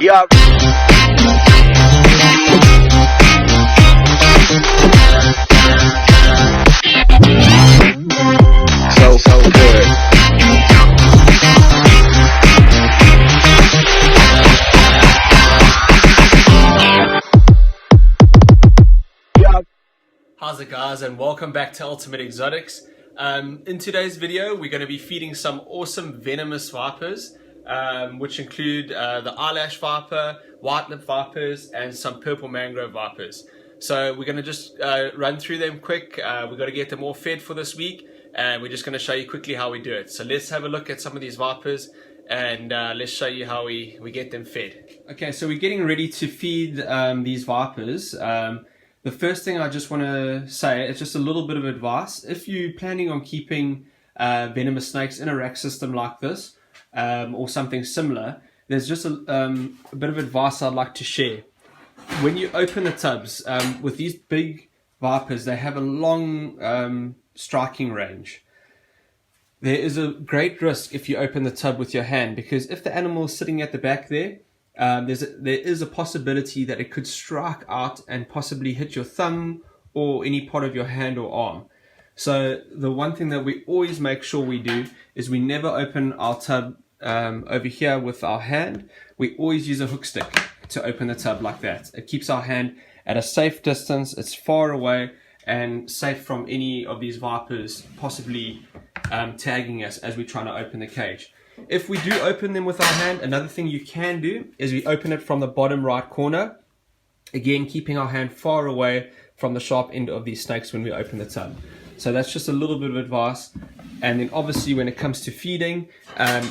Yup. So good. How's it, guys, and welcome back to Ultimate Exotics. In today's video we're going to be feeding some awesome venomous vipers, which include the eyelash viper, white lip vipers, and some purple mangrove vipers. So we're going to just run through them quick. We've got to get them all fed for this week, and we're just going to show you quickly how we do it. So let's have a look at some of these vipers, and let's show you how we get them fed. Okay, so we're getting ready to feed these vipers. The first thing I just want to say is just a little bit of advice. If you're planning on keeping venomous snakes in a rack system like this, or something similar, there's just a bit of advice I'd like to share. When you open the tubs, with these big vipers, they have a long striking range. There is a great risk if you open the tub with your hand, because if the animal is sitting at the back there, there is a possibility that it could strike out and possibly hit your thumb or any part of your hand or arm. So the one thing that we always make sure we do is we never open our tub over here with our hand. We always use a hook stick to open the tub like that. It keeps our hand at a safe distance, it's far away and safe from any of these vipers possibly tagging us as we're trying to open the cage. If we do open them with our hand, another thing you can do is we open it from the bottom right corner, again keeping our hand far away from the sharp end of these snakes when we open the tub. So that's just a little bit of advice. And then obviously when it comes to feeding,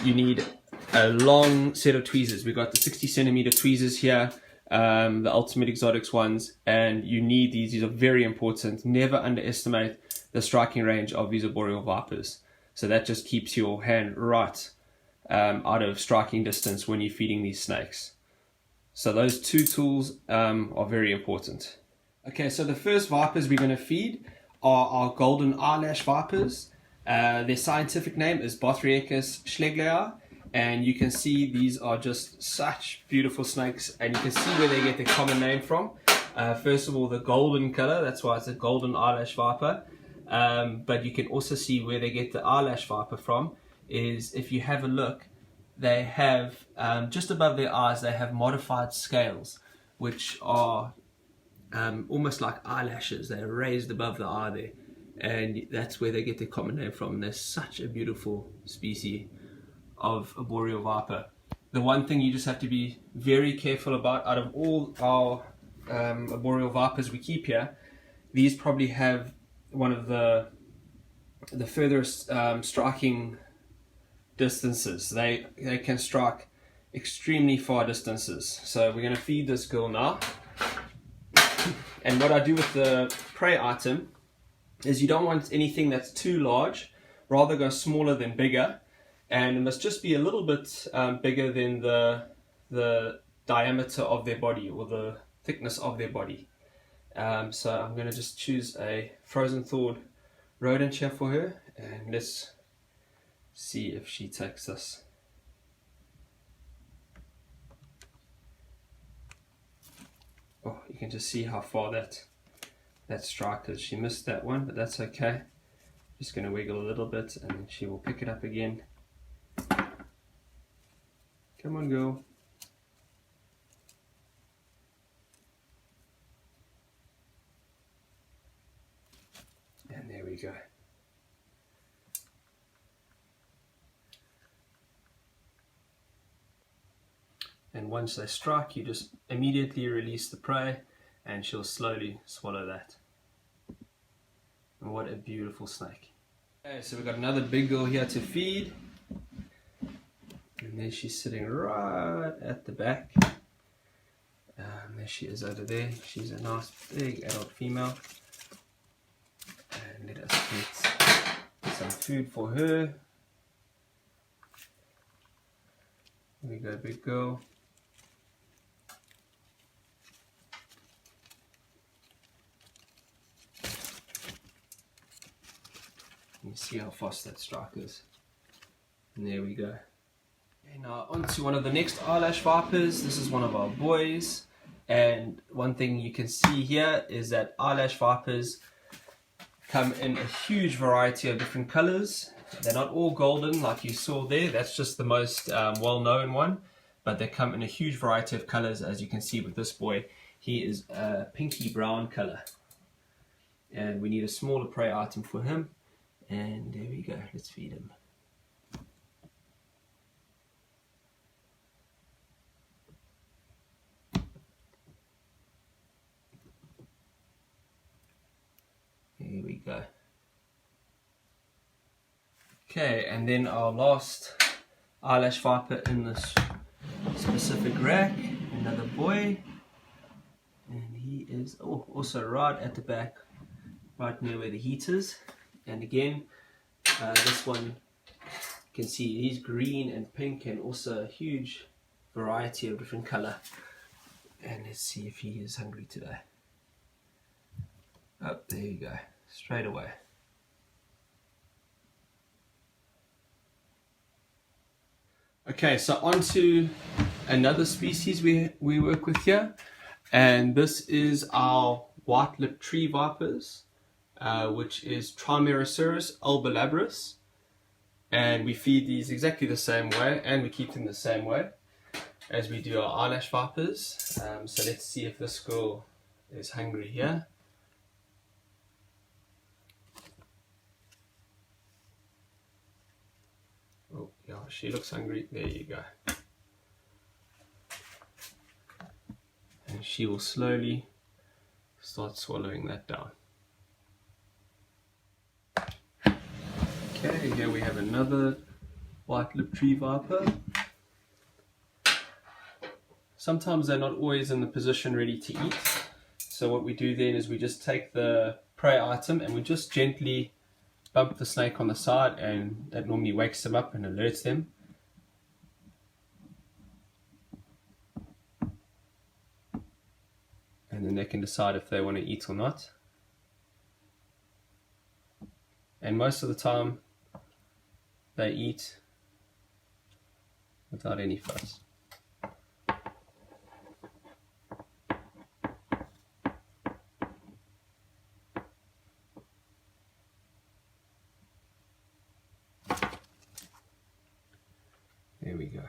you need a long set of tweezers. We've got the 60 centimeter tweezers here, the Ultimate Exotics ones, and you need these. These are very important. Never underestimate the striking range of these arboreal vipers. So that just keeps your hand right out of striking distance when you're feeding these snakes. So those two tools are very important. Okay, so the first vipers we're going to feed are our golden eyelash vipers. Their scientific name is Bothriechis schlegleri, and you can see these are just such beautiful snakes, and you can see where they get their common name from. First of all, the golden color, that's why it's a golden eyelash viper. But you can also see where they get the eyelash viper from is, if you have a look, they have just above their eyes they have modified scales, which are almost like eyelashes. They're raised above the eye there, and that's where they get their common name from. They're such a beautiful species of arboreal viper. The one thing you just have to be very careful about, out of all our arboreal vipers we keep here, these probably have one of the furthest striking distances. They can strike extremely far distances. So we're going to feed this girl now. And what I do with the prey item is you don't want anything that's too large, rather go smaller than bigger, and it must just be a little bit bigger than the diameter of their body, or the thickness of their body. So I'm going to just choose a frozen thawed rodent here for her, and let's see if she takes this. Oh, you can just see how far that strike is. She missed that one, but that's okay. Just going to wiggle a little bit and then she will pick it up again. Come on, girl. And there we go. And once they strike, you just immediately release the prey and she'll slowly swallow that. And what a beautiful snake. Okay, so we've got another big girl here to feed. And there she's sitting right at the back. There she is over there. She's a nice big adult female. And let us get some food for her. There we go, big girl. You see how fast that strike is. And there we go. Okay, Now on to one of the next eyelash vipers. This is one of our boys, and one thing you can see here is that eyelash vipers come in a huge variety of different colors. They're not all golden like you saw there, that's just the most well-known one, but they come in a huge variety of colors. As you can see with this boy, he is a pinky brown color, and we need a smaller prey item for him, and there we go, let's feed him. Here we go. Okay, and then our last eyelash viper in this specific rack, another boy, and he is also right at the back, right near where the heat is. And again, this one, you can see he's green and pink, and also a huge variety of different color. And let's see if he is hungry today. Oh, there you go, straight away. Okay, so on to another species we work with here, and this is our white-lipped tree vipers, which is Trimerocerus albulabris, and we feed these exactly the same way, and we keep them the same way as we do our eyelash vipers. So let's see if this girl is hungry here. Oh, yeah, she looks hungry. There you go. And she will slowly start swallowing that down. Okay, here we have another white-lipped tree viper. Sometimes they're not always in the position ready to eat. So what we do then is we just take the prey item and we just gently bump the snake on the side, and that normally wakes them up and alerts them. And then they can decide if they want to eat or not. And most of the time they eat without any fuss. There we go.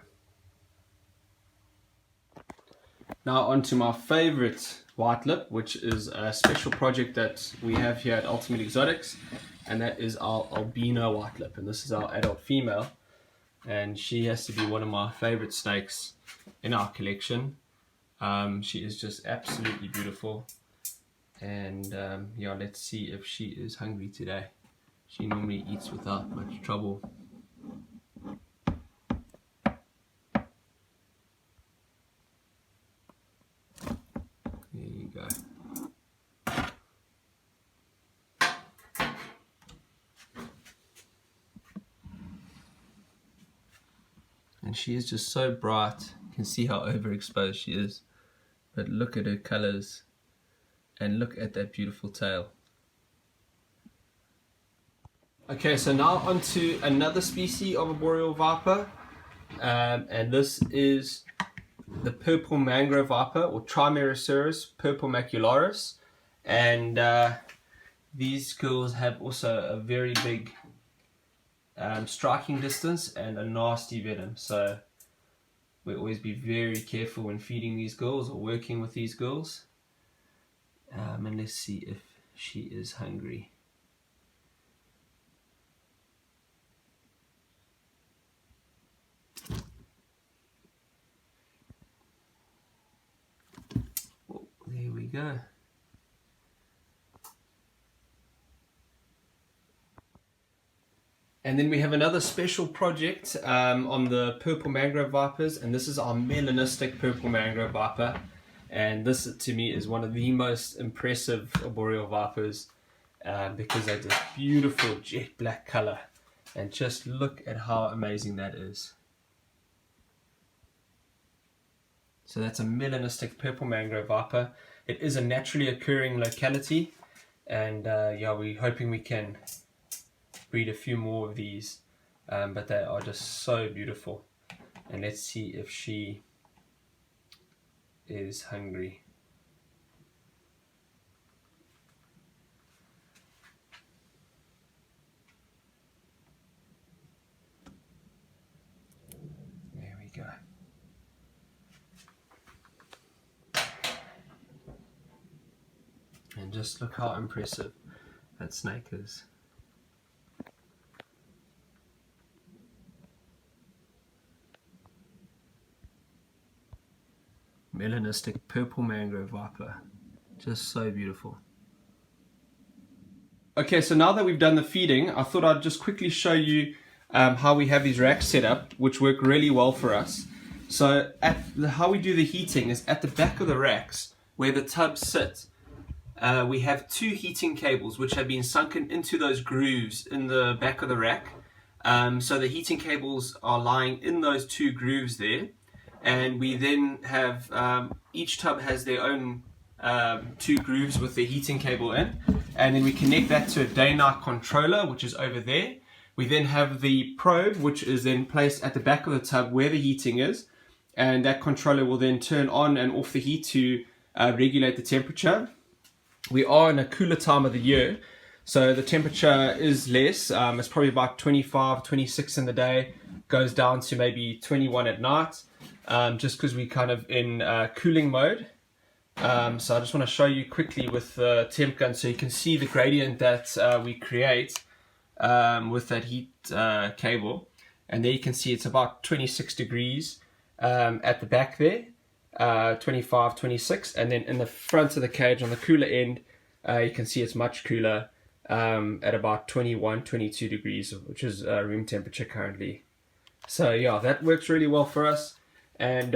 Now on to my favorite white lip, which is a special project that we have here at Ultimate Exotics, and that is our albino white lip, and this is our adult female, and she has to be one of my favorite snakes in our collection. She is just absolutely beautiful, and yeah, let's see if she is hungry today. She normally eats without much trouble. There you go. And she is just so bright. You can see how overexposed she is. But look at her colors and look at that beautiful tail. Okay, so now on to another species of arboreal viper, and this is the purple mangrove viper, or Trimerocerus purpurmacularis, and these girls have also a very big striking distance and a nasty venom, so we always be very careful when feeding these girls or working with these girls. And let's see if she is hungry. Oh, there we go. And then we have another special project on the purple mangrove vipers, and this is our melanistic purple mangrove viper. And this to me is one of the most impressive arboreal vipers because they're this beautiful jet black color, and just look at how amazing that is. So that's a melanistic purple mangrove viper. It is a naturally occurring locality, and yeah, we're hoping we can breed a few more of these, but they are just so beautiful. and let's see if she is hungry. There we go. And just look how impressive that snake is. Melanistic purple mangrove viper. Just so beautiful. Okay, so now that we've done the feeding, I thought I'd just quickly show you how we have these racks set up, which work really well for us. So how we do the heating is at the back of the racks, where the tubs sit, we have two heating cables which have been sunken into those grooves in the back of the rack. So the heating cables are lying in those two grooves there. And we then have, each tub has their own two grooves with the heating cable in, and then we connect that to a day-night controller, which is over there. We then have the probe, which is then placed at the back of the tub where the heating is, and that controller will then turn on and off the heat to regulate the temperature. We are in a cooler time of the year, so the temperature is less. It's probably about 25, 26 in the day, goes down to maybe 21 at night. Just because we're kind of in cooling mode. So I just want to show you quickly with the temp gun so you can see the gradient that we create with that heat cable. And there you can see it's about 26 degrees at the back there, 25, 26. And then in the front of the cage on the cooler end, you can see it's much cooler at about 21, 22 degrees, which is room temperature currently. So yeah, that works really well for us. And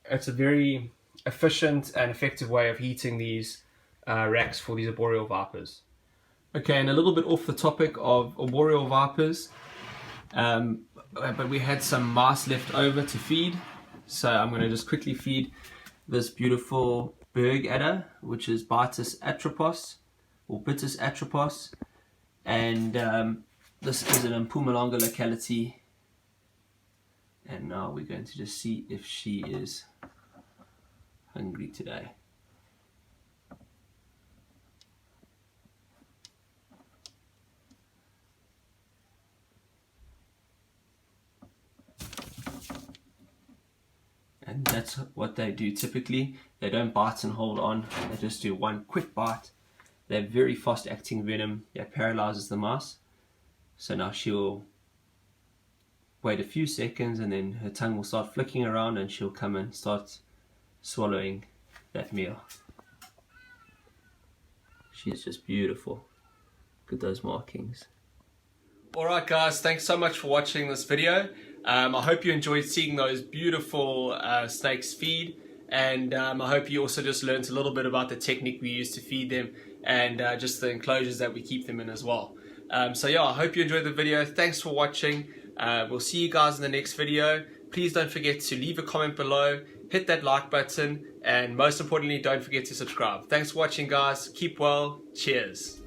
it's a very efficient and effective way of heating these racks for these arboreal vipers. Okay, and a little bit off the topic of arboreal vipers, but we had some mice left over to feed, so I'm going to just quickly feed this beautiful berg adder, which is Bitus atropos, or Bitus atropos, and this is an Mpumalanga locality. And now we're going to just see if she is hungry today. And that's what they do typically. They don't bite and hold on. They just do one quick bite. They have very fast acting venom that paralyzes the mouse. So now she'll wait a few seconds and then her tongue will start flicking around and she'll come and start swallowing that meal. She's just beautiful. Look at those markings. Alright guys, thanks so much for watching this video. I hope you enjoyed seeing those beautiful snakes feed, and I hope you also just learned a little bit about the technique we use to feed them and just the enclosures that we keep them in as well. So yeah, I hope you enjoyed the video. Thanks for watching. We'll see you guys in the next video. Please don't forget to leave a comment below, hit that like button, and most importantly, don't forget to subscribe. Thanks for watching guys. Keep well. Cheers.